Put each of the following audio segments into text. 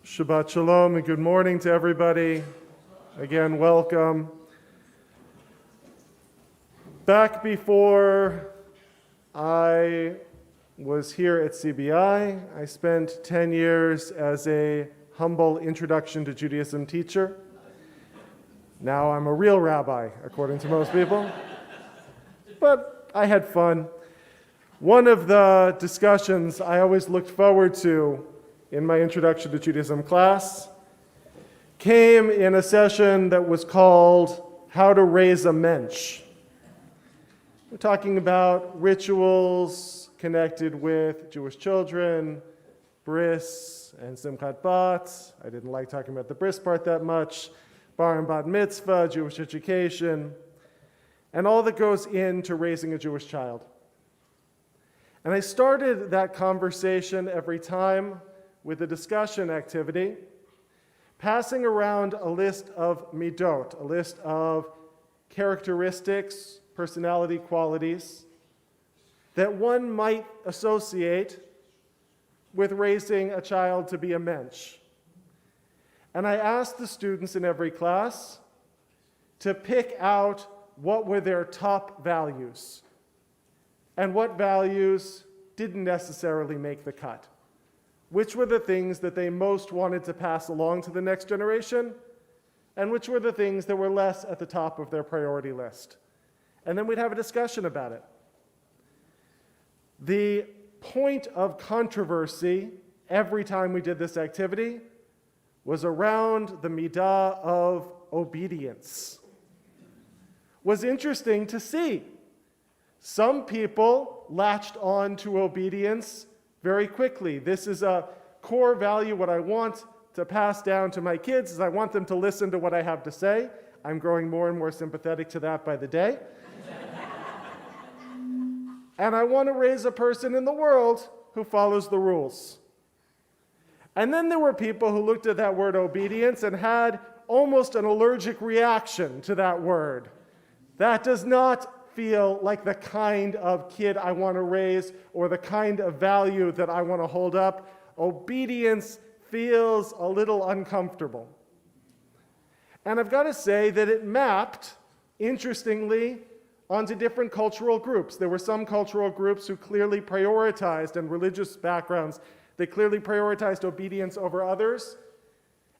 Shabbat Shalom and good morning to everybody. Again, welcome. Back before I was here at CBI, I spent 10 years as a humble introduction to Judaism teacher. Now I'm a real rabbi, according to most people. But I had fun. One of the discussions I always looked forward to in my Introduction to Judaism class came in a session that was called How to Raise a Mensch. We're talking about rituals connected with Jewish children, bris and simchat bat. I didn't like talking about the bris part that much. Bar and bat mitzvah, Jewish education, and all that goes into raising a Jewish child. And I started that conversation every time with a discussion activity, passing around a list of midot, a list of characteristics, personality qualities that one might associate with raising a child to be a mensch. And I asked the students in every class to pick out what were their top values and what values didn't necessarily make the cut. Which were the things that they most wanted to pass along to the next generation, and which were the things that were less at the top of their priority list. And then we'd have a discussion about it. The point of controversy every time we did this activity was around the midah of obedience. It was interesting to see. Some people latched on to obedience very quickly. This is a core value. What I want to pass down to my kids is I want them to listen to what I have to say. I'm growing more and more sympathetic to that by the day. And I want to raise a person in the world who follows the rules. And then there were people who looked at that word obedience and had almost an allergic reaction to that word. That does not feel like the kind of kid I want to raise or the kind of value that I want to hold up. Obedience feels a little uncomfortable. And I've got to say that it mapped, interestingly, onto different cultural groups. There were some cultural groups who clearly prioritized, and religious backgrounds, they clearly prioritized obedience over others.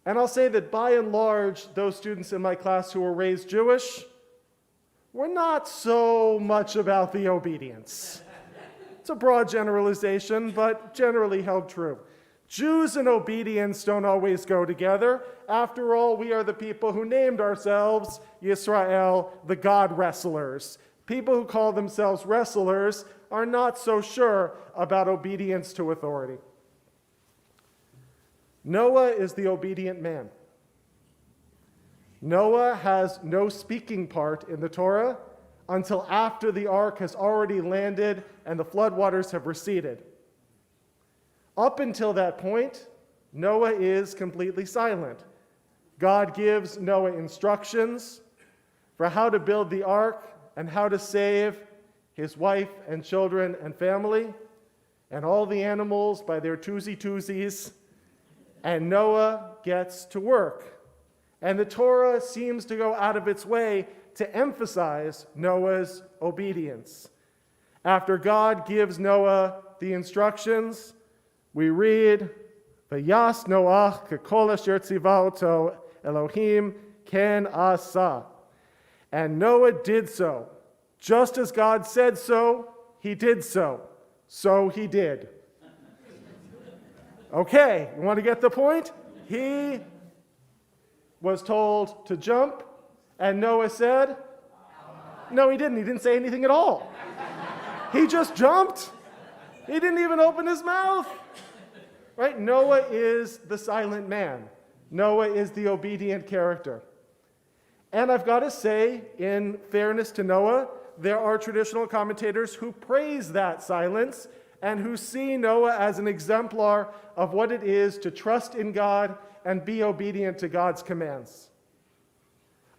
And I'll say that by and large, those students in my class who were raised Jewish were not so much about the obedience. It's a broad generalization, but generally held true. Jews and obedience don't always go together. After all, we are the people who named ourselves Yisrael, the God wrestlers. People who call themselves wrestlers are not so sure about obedience to authority. Noah is the obedient man. Noah has no speaking part in the Torah until after the ark has already landed and the floodwaters have receded. Up until that point, Noah is completely silent. God gives Noah instructions for how to build the ark and how to save his wife and children and family and all the animals by their twosies, and Noah gets to work. And the Torah seems to go out of its way to emphasize Noah's obedience. After God gives Noah the instructions, we read, "Vayas Noach kekol asher tziva oto Elohim ken asa." And Noah did so. Just as God said so, he did so. So he did. Okay, you want to get the point? He was told to jump, and Noah said, no, he didn't. He didn't say anything at all. He just jumped. He didn't even open his mouth. Right? Noah is the silent man. Noah is the obedient character. And I've got to say, in fairness to Noah, there are traditional commentators who praise that silence and who see Noah as an exemplar of what it is to trust in God and be obedient to God's commands.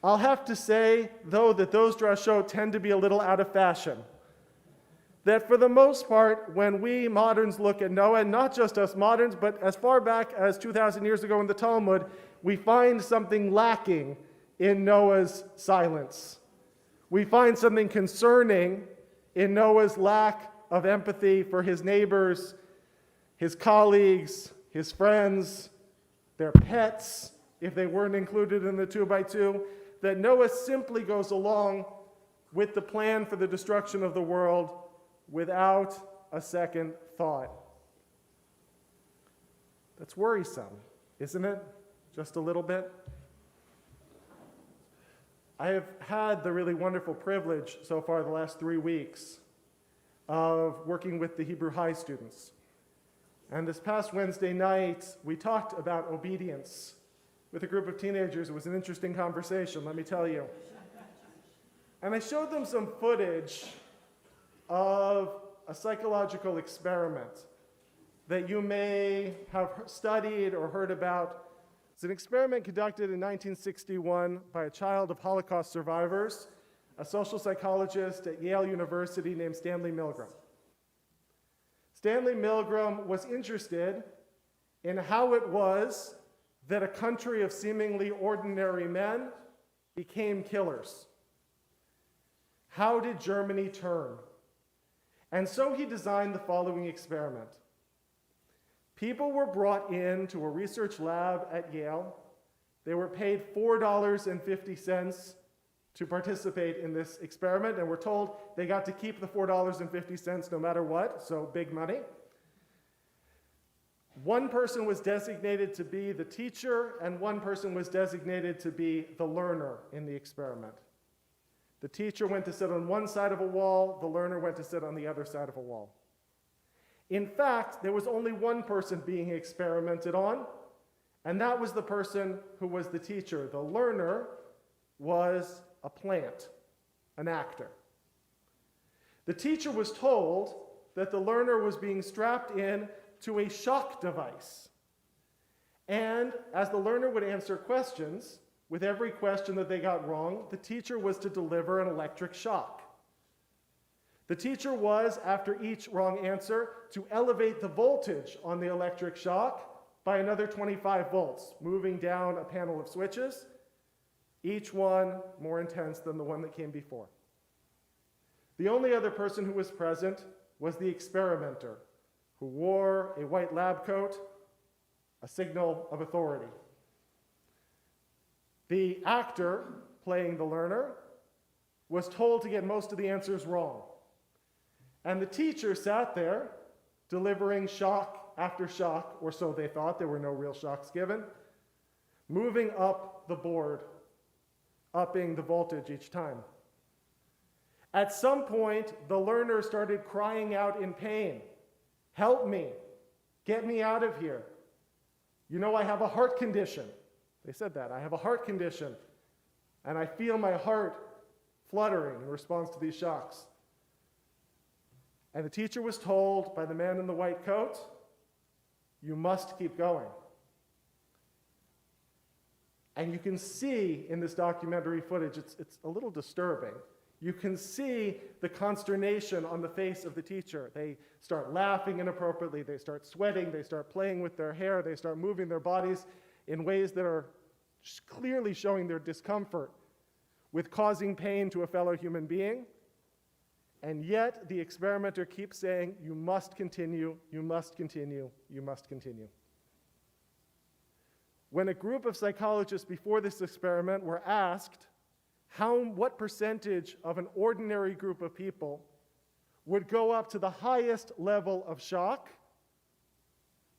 I'll have to say, though, that those drashot tend to be a little out of fashion. that for the most part, when we moderns look at Noah, and not just us moderns, but as far back as 2,000 years ago in the Talmud, we find something lacking in Noah's silence. We find something concerning in Noah's lack of empathy for his neighbors, his colleagues, his friends, their pets, if they weren't included in the 2x2, that Noah simply goes along with the plan for the destruction of the world without a second thought. That's worrisome, isn't it? Just a little bit. I have had the really wonderful privilege so far the last 3 weeks of working with the Hebrew High students. And this past Wednesday night, we talked about obedience with a group of teenagers. It was an interesting conversation, let me tell you. And I showed them some footage of a psychological experiment that you may have studied or heard about. It's an experiment conducted in 1961 by a child of Holocaust survivors, a social psychologist at Yale University named Stanley Milgram. Stanley Milgram was interested in how it was that a country of seemingly ordinary men became killers. How did Germany turn? And so he designed the following experiment. People were brought into a research lab at Yale. They were paid $4.50 to participate in this experiment, and were told they got to keep the $4.50 no matter what, so big money. One person was designated to be the teacher, and one person was designated to be the learner in the experiment. The teacher went to sit on one side of a wall, the learner went to sit on the other side of a wall. In fact, there was only one person being experimented on, and that was the person who was the teacher. The learner was a plant, an actor. The teacher was told that the learner was being strapped in to a shock device. And as the learner would answer questions, with every question that they got wrong, the teacher was to deliver an electric shock. The teacher was, after each wrong answer, to elevate the voltage on the electric shock by another 25 volts, moving down a panel of switches, each one more intense than the one that came before. The only other person who was present was the experimenter, who wore a white lab coat, a signal of authority. The actor, playing the learner, was told to get most of the answers wrong. And the teacher sat there, delivering shock after shock, or so they thought. There were no real shocks given, moving up the board, upping the voltage each time. At some point, the learner started crying out in pain, "Help me, get me out of here. You know, I have a heart condition." They said that, "I have a heart condition, and I feel my heart fluttering in response to these shocks." And the teacher was told by the man in the white coat, "You must keep going." And you can see in this documentary footage, it's a little disturbing. You can see the consternation on the face of the teacher. They start laughing inappropriately, they start sweating, they start playing with their hair, they start moving their bodies in ways that are clearly showing their discomfort with causing pain to a fellow human being. And yet the experimenter keeps saying, "You must continue, you must continue, you must continue." When a group of psychologists before this experiment were asked what percentage of an ordinary group of people would go up to the highest level of shock,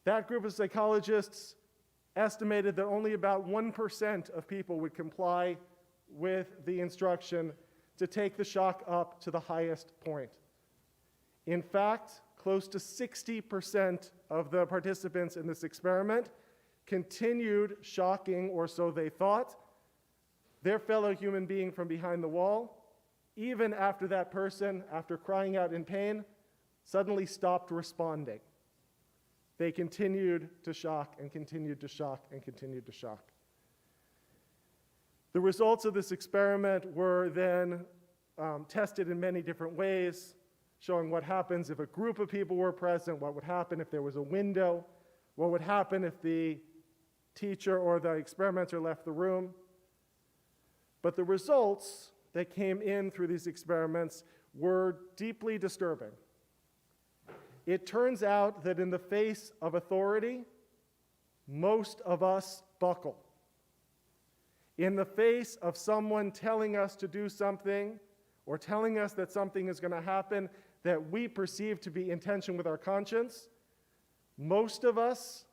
that group of psychologists estimated that only about 1% of people would comply with the instruction to take the shock up to the highest point. In fact, close to 60% of the participants in this experiment continued shocking, or so they thought, their fellow human being from behind the wall, even after that person, after crying out in pain, suddenly stopped responding. They continued to shock and continued to shock and continued to shock. The results of this experiment were then tested in many different ways. showing what happens if a group of people were present, what would happen if there was a window, what would happen if the teacher or the experimenter left the room. But the results that came in through these experiments were deeply disturbing. It turns out that in the face of authority, most of us buckle. In the face of someone telling us to do something or telling us that something is going to happen that we perceive to be in tension with our conscience, most of us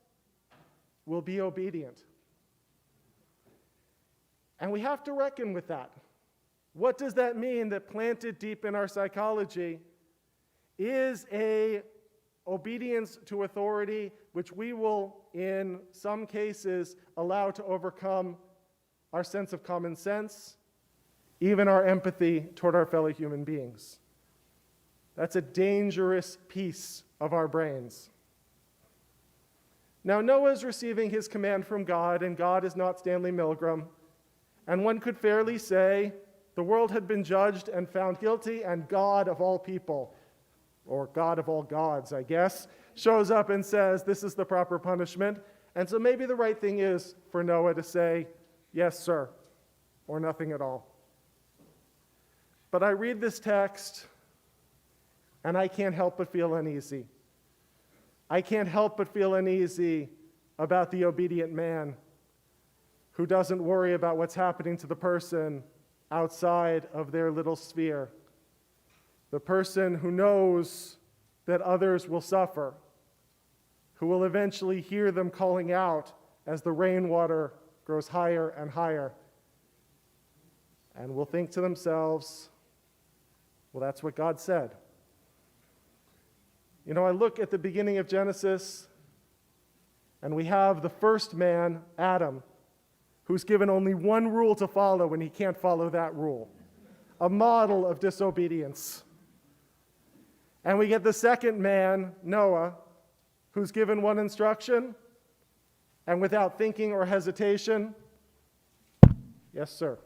will be obedient. And we have to reckon with that. What does that mean that planted deep in our psychology is a obedience to authority which we will, in some cases, allow to overcome our sense of common sense, even our empathy toward our fellow human beings. That's a dangerous piece of our brains. Now, Noah is receiving his command from God, and God is not Stanley Milgram. And one could fairly say the world had been judged and found guilty, and God of all people, or God of all gods, I guess, shows up and says, this is the proper punishment. And so maybe the right thing is for Noah to say, yes, sir, or nothing at all. But I read this text, and I can't help but feel uneasy. I can't help but feel uneasy about the obedient man who doesn't worry about what's happening to the person outside of their little sphere. The person who knows that others will suffer, who will eventually hear them calling out as the rainwater grows higher and higher, and will think to themselves, well, that's what God said. You know, I look at the beginning of Genesis, and we have the first man, Adam, who's given only one rule to follow, and he can't follow that rule. A model of disobedience. And we get the second man, Noah, who's given one instruction, and without thinking or hesitation, yes, sir.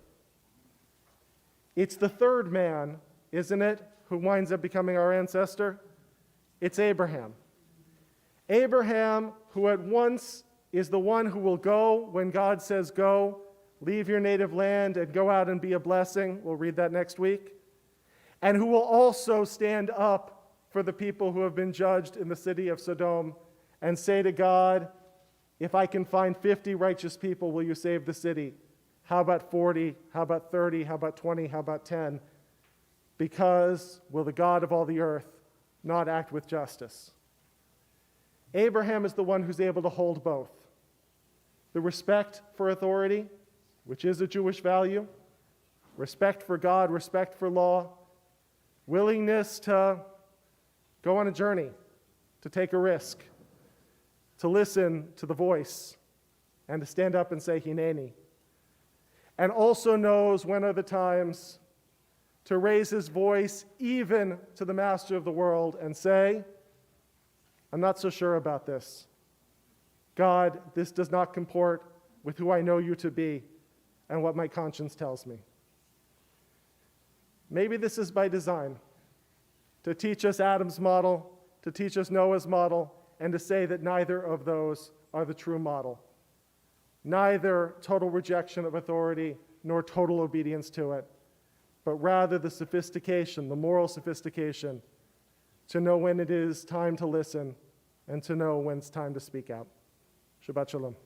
It's the third man, isn't it, who winds up becoming our ancestor? It's Abraham. Abraham, who at once is the one who will go when God says go, leave your native land and go out and be a blessing. We'll read that next week. And who will also stand up for the people who have been judged in the city of Sodom and say to God, if I can find 50 righteous people, will you save the city? How about 40? How about 30? How about 20? How about 10? Because will the God of all the earth not act with justice? Abraham is the one who's able to hold both. The respect for authority, which is a Jewish value, respect for God, respect for law, willingness to go on a journey, to take a risk, to listen to the voice, and to stand up and say, Hineni. And also knows when are the times to raise his voice even to the master of the world and say, I'm not so sure about this. God, this does not comport with who I know you to be and what my conscience tells me. Maybe this is by design, to teach us Adam's model, to teach us Noah's model, and to say that neither of those are the true model. Neither total rejection of authority nor total obedience to it, but rather the sophistication, the moral sophistication, to know when it is time to listen and to know when it's time to speak out. Shabbat Shalom.